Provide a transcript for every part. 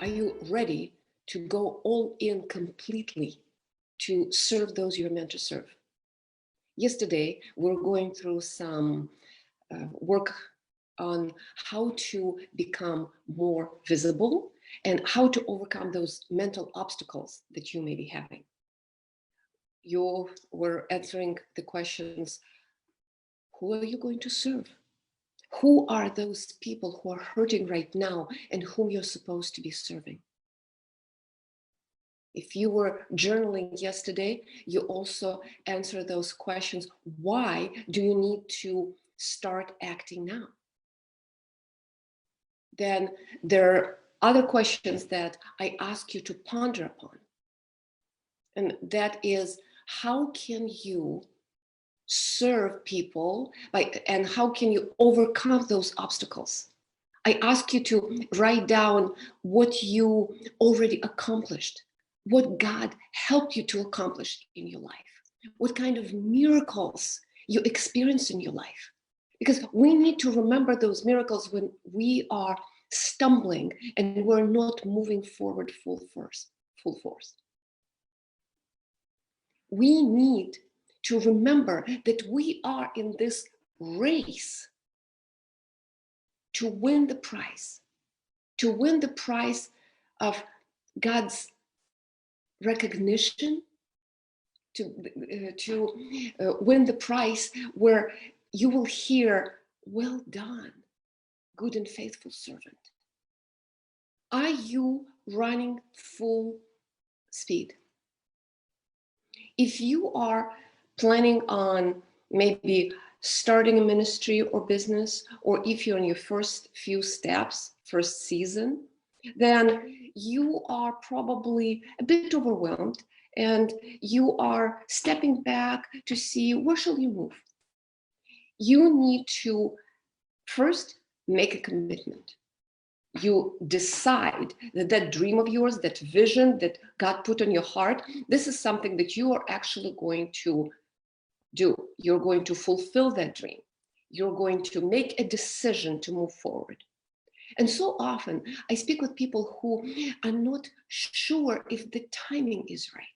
Are you ready to go all in completely to serve those you're meant to serve? Yesterday, we're going through some work on how to become more visible and how to overcome those mental obstacles that you may be having. You were answering the questions, who are you going to serve? Who are those people who are hurting right now and whom you're supposed to be serving? If you were journaling yesterday, you also answer those questions. Why do you need to start acting now? Then there are other questions that I ask you to ponder upon. And that is, how can you serve people and how can you overcome those obstacles? I ask you to write down what you already accomplished, what God helped you to accomplish in your life, what kind of miracles you experienced in your life. Because we need to remember those miracles when we are stumbling and we're not moving forward full force. We need to remember that we are in this race to win the prize of God's recognition, to win the prize where you will hear, well done, good and faithful servant. Are you running full speed? If you are planning on maybe starting a ministry or business, or if you're in your first few steps, first season, then you are probably a bit overwhelmed and you are stepping back to see where shall you move. You need to first make a commitment. You decide that that dream of yours, that vision that God put on your heart, this is something that you are actually going to do. You're going to fulfill that dream. You're going to make a decision to move forward. And so often I speak with people who are not sure if the timing is right.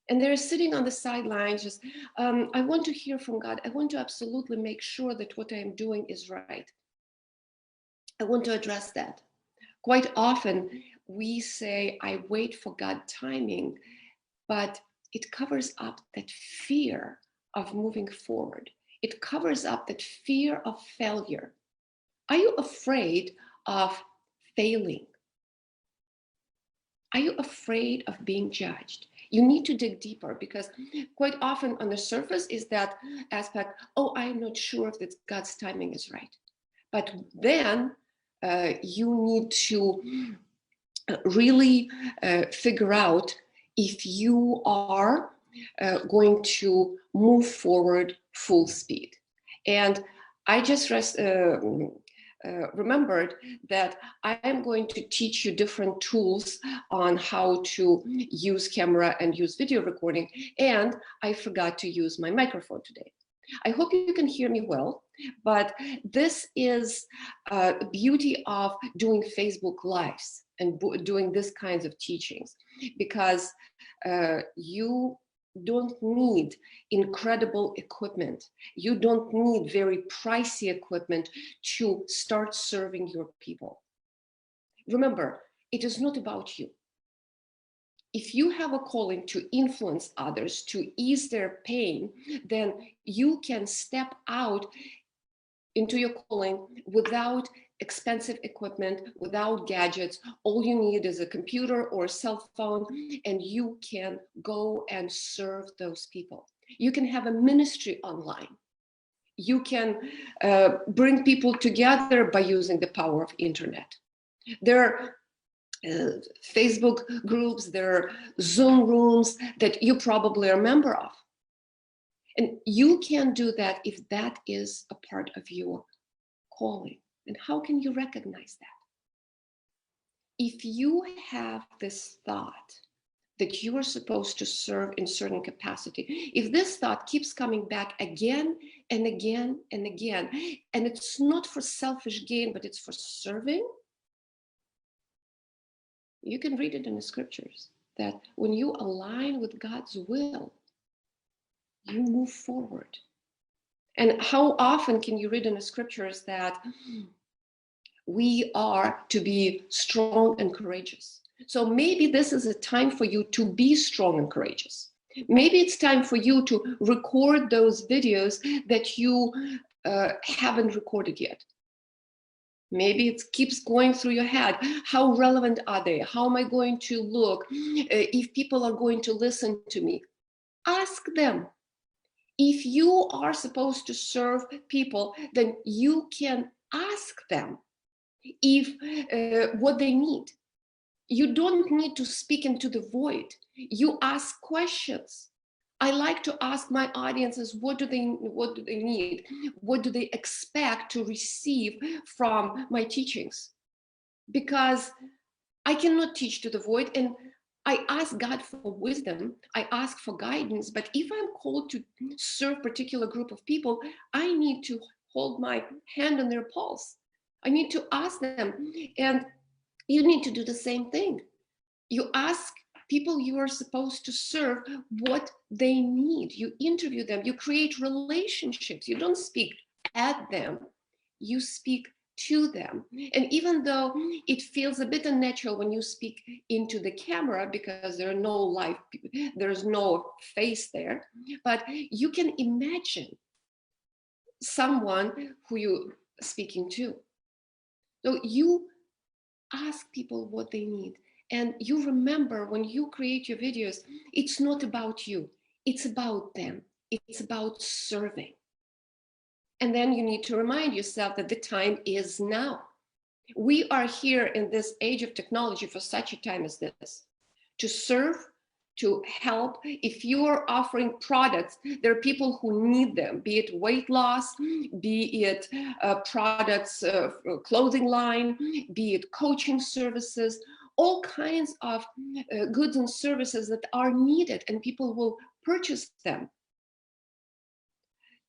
And they're sitting on the sidelines, just, I want to hear from God. I want to absolutely make sure that what I am doing is right. I want to address that. Quite often we say, I wait for God timing, but it covers up that fear of moving forward. It covers up that fear of failure. Are you afraid of failing? Are you afraid of being judged? You need to dig deeper, because quite often on the surface is that aspect, oh, I'm not sure if God's timing is right. But then you need to really figure out if you are going to move forward full speed. And I just remembered that I am going to teach you different tools on how to use camera and use video recording, and I forgot to use my microphone today. I hope you can hear me well, but this is the beauty of doing Facebook Lives and doing this kinds of teachings, because you don't need incredible equipment. You don't need very pricey equipment to start serving your people. Remember, it is not about you. If you have a calling to influence others, to ease their pain, then you can step out into your calling without expensive equipment, without gadgets. All you need is a computer or a cell phone, and you can go and serve those people. You can have a ministry online. You can bring people together by using the power of internet. There are Facebook groups, there are Zoom rooms that you probably are a member of. And you can do that if that is a part of your calling. And how can you recognize that? If you have this thought that you are supposed to serve in certain capacity, if this thought keeps coming back again and again and again, and it's not for selfish gain, but it's for serving, You can read it in the scriptures that when you align with God's will, you move forward. And how often can you read in the scriptures that we are to be strong and courageous? So maybe this is a time for you to be strong and courageous. Maybe it's time for you to record those videos that you haven't recorded yet. Maybe it keeps going through your head. How relevant are they? How am I going to look? If people are going to listen to me, ask them. If you are supposed to serve people, then you can ask them if what they need. You don't need to speak into the void. You ask questions. I like to ask my audiences, what do they need? What do they expect to receive from my teachings? Because I cannot teach to the void, and I ask God for wisdom, I ask for guidance, but if I'm called to serve a particular group of people, I need to hold my hand on their pulse. I need to ask them, and you need to do the same thing. You ask people you are supposed to serve what they need. You interview them, you create relationships. You don't speak at them, you speak to them. And even though it feels a bit unnatural when you speak into the camera because there's no face there, but you can imagine someone who you're speaking to. So you ask people what they need. And you remember when you create your videos, it's not about you, it's about them. It's about serving. And then you need to remind yourself that the time is now. We are here in this age of technology for such a time as this, to serve, to help. If you are offering products, there are people who need them, be it weight loss, be it products, clothing line, be it coaching services, all kinds of goods and services that are needed, and people will purchase them.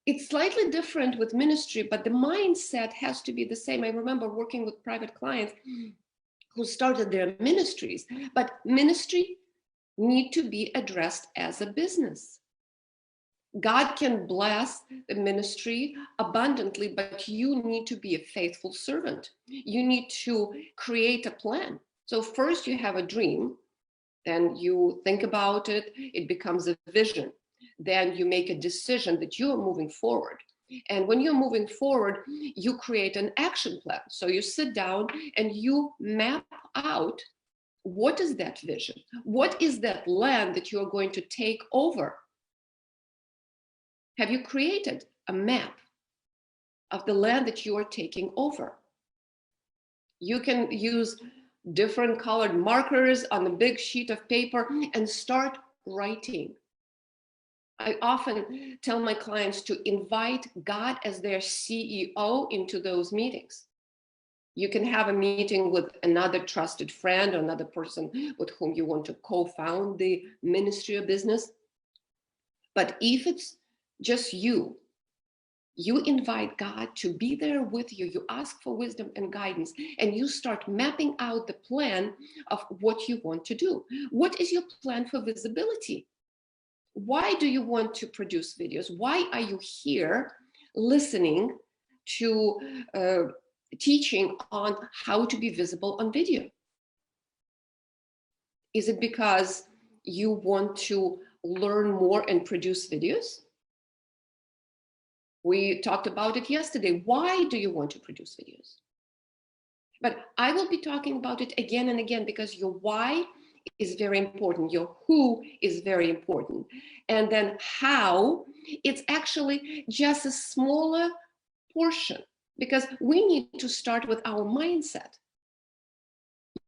It's slightly different with ministry, but the mindset has to be the same. I remember working with private clients who started their ministries, but ministry need to be addressed as a business. God can bless the ministry abundantly, but you need to be a faithful servant. You need to create a plan. So first you have a dream, then you think about it, it becomes a vision. Then you make a decision that you are moving forward. And when you're moving forward, you create an action plan. So you sit down and you map out, what is that vision? What is that land that you're going to take over? Have you created a map of the land that you are taking over? You can use different colored markers on a big sheet of paper and start writing. I often tell my clients to invite God as their CEO into those meetings. You can have a meeting with another trusted friend or another person with whom you want to co-found the ministry or business. But if it's just you invite God to be there with you. You ask for wisdom and guidance, and you start mapping out the plan of what you want to do. What is your plan for visibility? Why do you want to produce videos? Why are you here listening to teaching on how to be visible on video? Is it because you want to learn more and produce videos? We talked about it yesterday. Why do you want to produce videos? But I will be talking about it again and again because your why is very important. Your who is very important. And then how, it's actually just a smaller portion because we need to start with our mindset.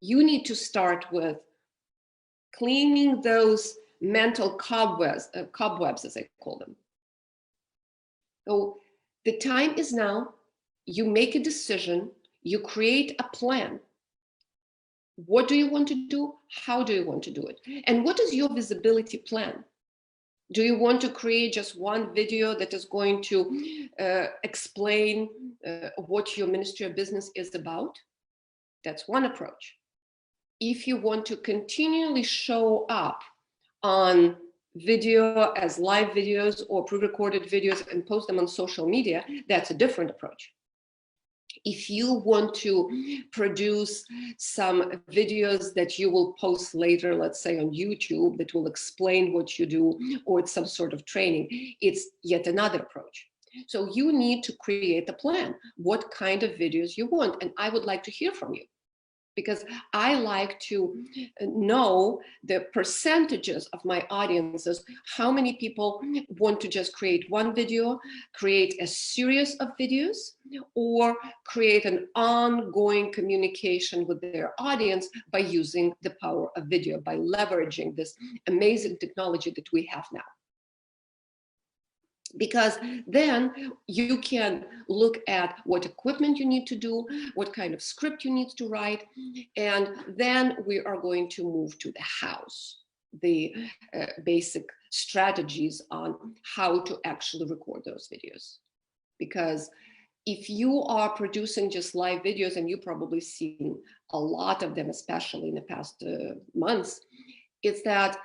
You need to start with cleaning those mental cobwebs as I call them. So the time is now. You make a decision, you create a plan. What do you want to do? How do you want to do it? And what is your visibility plan? Do you want to create just one video that is going to explain what your ministry or business is about? That's one approach. if you want to continually show up on video as live videos or pre-recorded videos and post them on social media, that's a different approach. If you want to produce some videos that you will post later, let's say on YouTube, that will explain what you do, or it's some sort of training, it's yet another approach. So you need to create a plan, what kind of videos you want. And I would like to hear from you, because I like to know the percentages of my audiences, how many people want to just create one video, create a series of videos, or create an ongoing communication with their audience by using the power of video, by leveraging this amazing technology that we have now. Because then you can look at what equipment you need to do, what kind of script you need to write, and then we are going to move to the house, the basic strategies on how to actually record those videos. Because if you are producing just live videos, and you've probably seen a lot of them, especially in the past months, it's that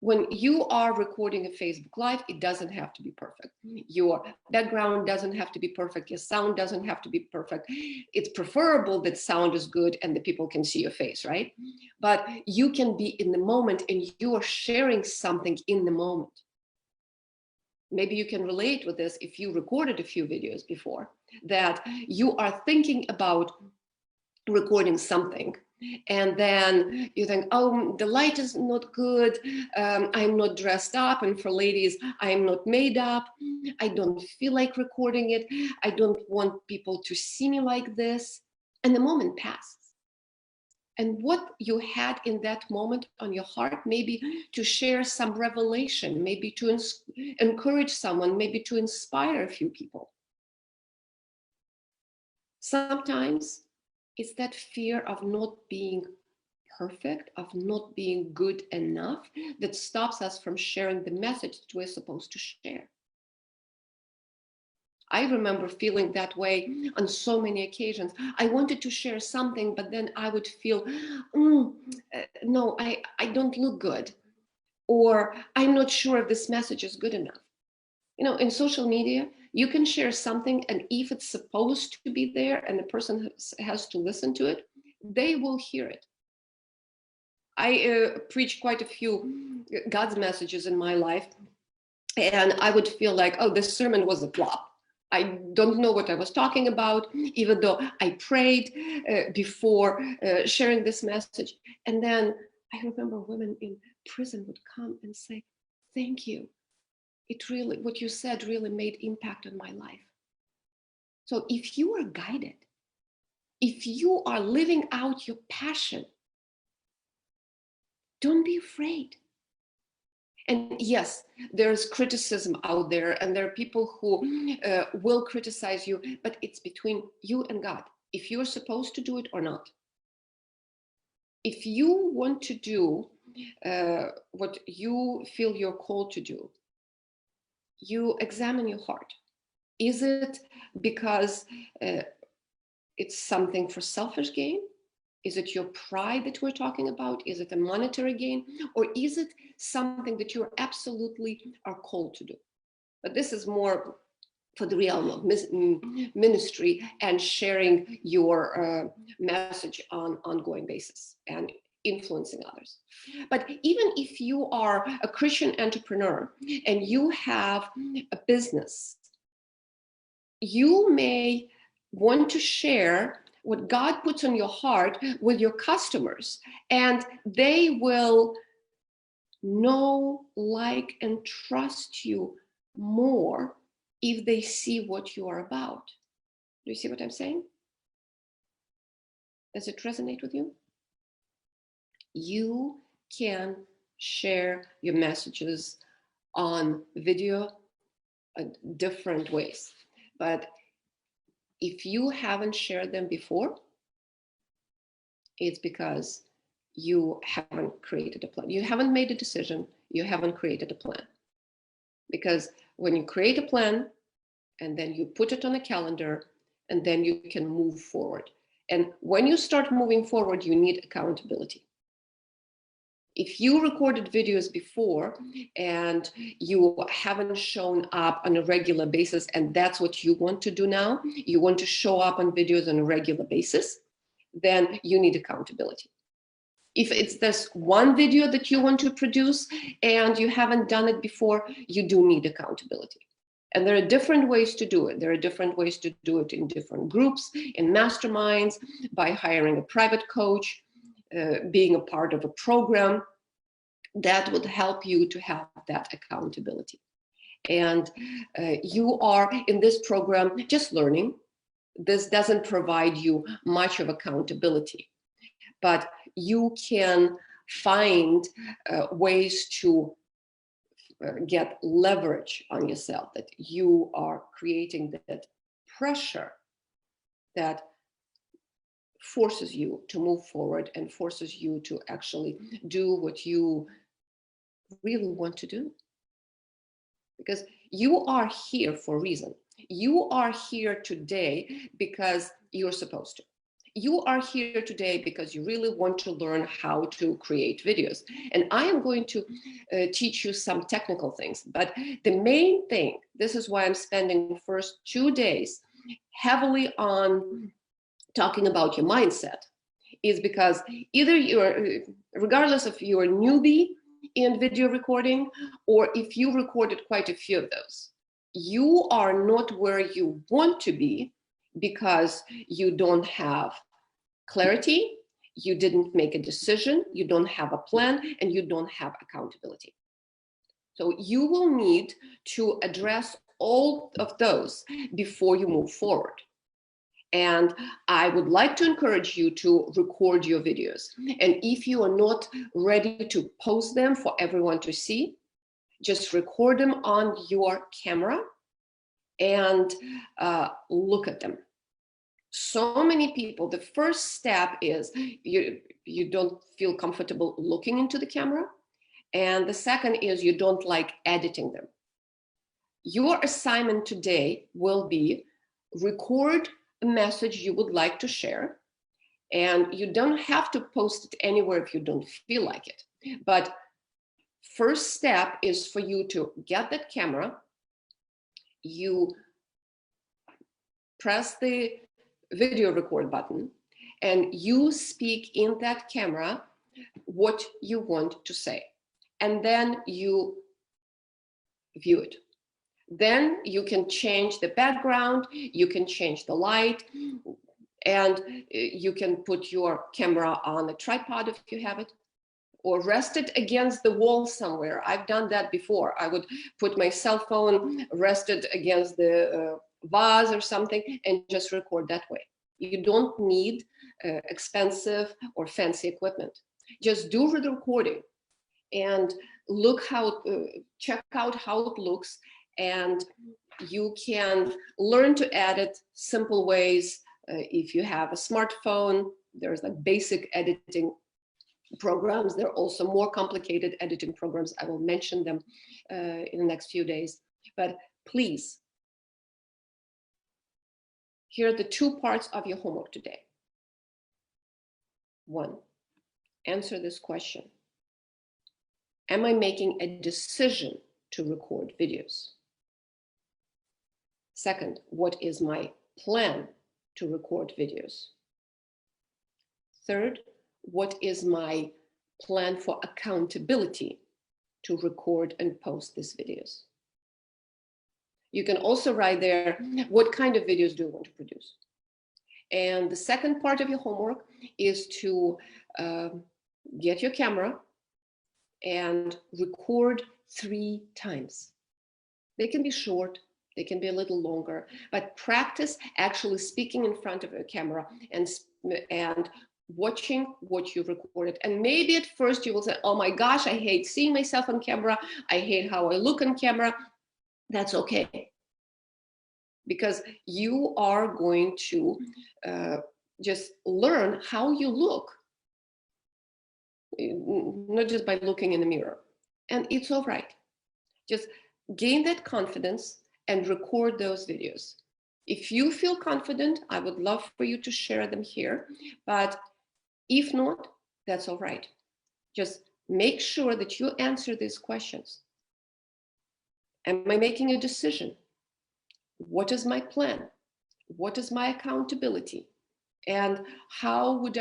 when you are recording a Facebook Live, it doesn't have to be perfect. Your background doesn't have to be perfect. Your sound doesn't have to be perfect. It's preferable that sound is good and the people can see your face, right? But you can be in the moment and you are sharing something in the moment. Maybe you can relate with this if you recorded a few videos before, that you are thinking about recording something, and then you think, oh, the light is not good, I'm not dressed up, and for ladies, I'm not made up, I don't feel like recording it, I don't want people to see me like this, and the moment passes. And what you had in that moment on your heart, maybe to share some revelation, maybe to encourage someone, maybe to inspire a few people. Sometimes it's that fear of not being perfect, of not being good enough, that stops us from sharing the message that we're supposed to share. I remember feeling that way on so many occasions. I wanted to share something, but then I would feel, no, I don't look good. Or I'm not sure if this message is good enough. You know, in social media, you can share something, and if it's supposed to be there and the person has to listen to it, they will hear it. I preach quite a few God's messages in my life, and I would feel like, oh, this sermon was a flop. I don't know what I was talking about, even though I prayed before sharing this message. And then I remember women in prison would come and say, thank you. It really, what you said really made impact on my life. So if you are guided, if you are living out your passion, don't be afraid. And yes, there's criticism out there, and there are people who will criticize you, but it's between you and God, if you're supposed to do it or not. If you want to do what you feel you're called to do, you examine your heart. Is it because it's something for selfish gain? Is it your pride that we're talking about? Is it a monetary gain? Or is it something that you absolutely are called to do? But this is more for the realm of ministry and sharing your message on an ongoing basis and influencing others. But even if you are a Christian entrepreneur and you have a business, you may want to share what God puts on your heart with your customers, and they will know, like, and trust you more if they see what you are about. Do you see what I'm saying? Does it resonate with you? You can share your messages on video in different ways, but if you haven't shared them before, it's because you haven't created a plan. You haven't made a decision. You haven't created a plan. Because when you create a plan and then you put it on a calendar, and then you can move forward. And when you start moving forward, you need accountability. If you recorded videos before and you haven't shown up on a regular basis, and that's what you want to do now, you want to show up on videos on a regular basis, then you need accountability. If it's this one video that you want to produce and you haven't done it before, you do need accountability. And there are different ways to do it. There are different ways to do it in different groups, in masterminds, by hiring a private coach, being a part of a program that would help you to have that accountability. And you are in this program just learning. This doesn't provide you much of accountability, but you can find ways to get leverage on yourself, that you are creating that pressure that forces you to move forward and forces you to actually do what you really want to do. Because you are here for a reason. You are here today because you're supposed to. You are here today because you really want to learn how to create videos. And I am going to teach you some technical things. But the main thing, this is why I'm spending the first 2 days heavily on talking about your mindset, is because either you're, regardless if you're a newbie in video recording, or if you recorded quite a few of those, you are not where you want to be because you don't have clarity, you didn't make a decision, you don't have a plan, and you don't have accountability. So you will need to address all of those before you move forward. And I would like to encourage you to record your videos. And if you are not ready to post them for everyone to see, just record them on your camera and look at them. So many people, the first step is you don't feel comfortable looking into the camera. And the second is you don't like editing them. Your assignment today will be record a message you would like to share. And you don't have to post it anywhere if you don't feel like it. But first step is for you to get that camera. You press the video record button and you speak in that camera what you want to say. And then you view it. Then you can change the background, you can change the light, and you can put your camera on a tripod if you have it, or rest it against the wall somewhere. I've done that before. I would put my cell phone rested against the vase or something and just record that way. You don't need expensive or fancy equipment. Just do the recording and look how, check out how it looks, and you can learn to edit simple ways. If you have a smartphone, there's like basic editing programs. There are also more complicated editing programs. I will mention them in the next few days. But please, here are the 2 parts of your homework today. 1, answer this question. Am I making a decision to record videos? Second, what is my plan to record videos? Third, what is my plan for accountability to record and post these videos? You can also write there, what kind of videos do you want to produce? And the second part of your homework is to get your camera and record 3 times. They can be short, they can be a little longer, but practice actually speaking in front of a camera and watching what you recorded. And maybe at first you will say, oh my gosh, I hate seeing myself on camera. I hate how I look on camera. That's okay. Because you are going to just learn how you look, not just by looking in the mirror. And it's all right. Just gain that confidence and record those videos. If you feel confident, I would love for you to share them here. But if not, that's all right. Just make sure that you answer these questions. Am I making a decision? What is my plan? What is my accountability? And how would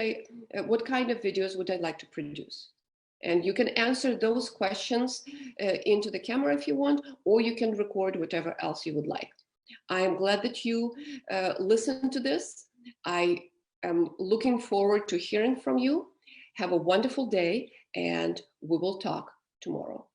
what kind of videos would I like to produce? And you can answer those questions into the camera if you want, or you can record whatever else you would like. I am glad that you listened to this. I am looking forward to hearing from you. Have a wonderful day, and we will talk tomorrow.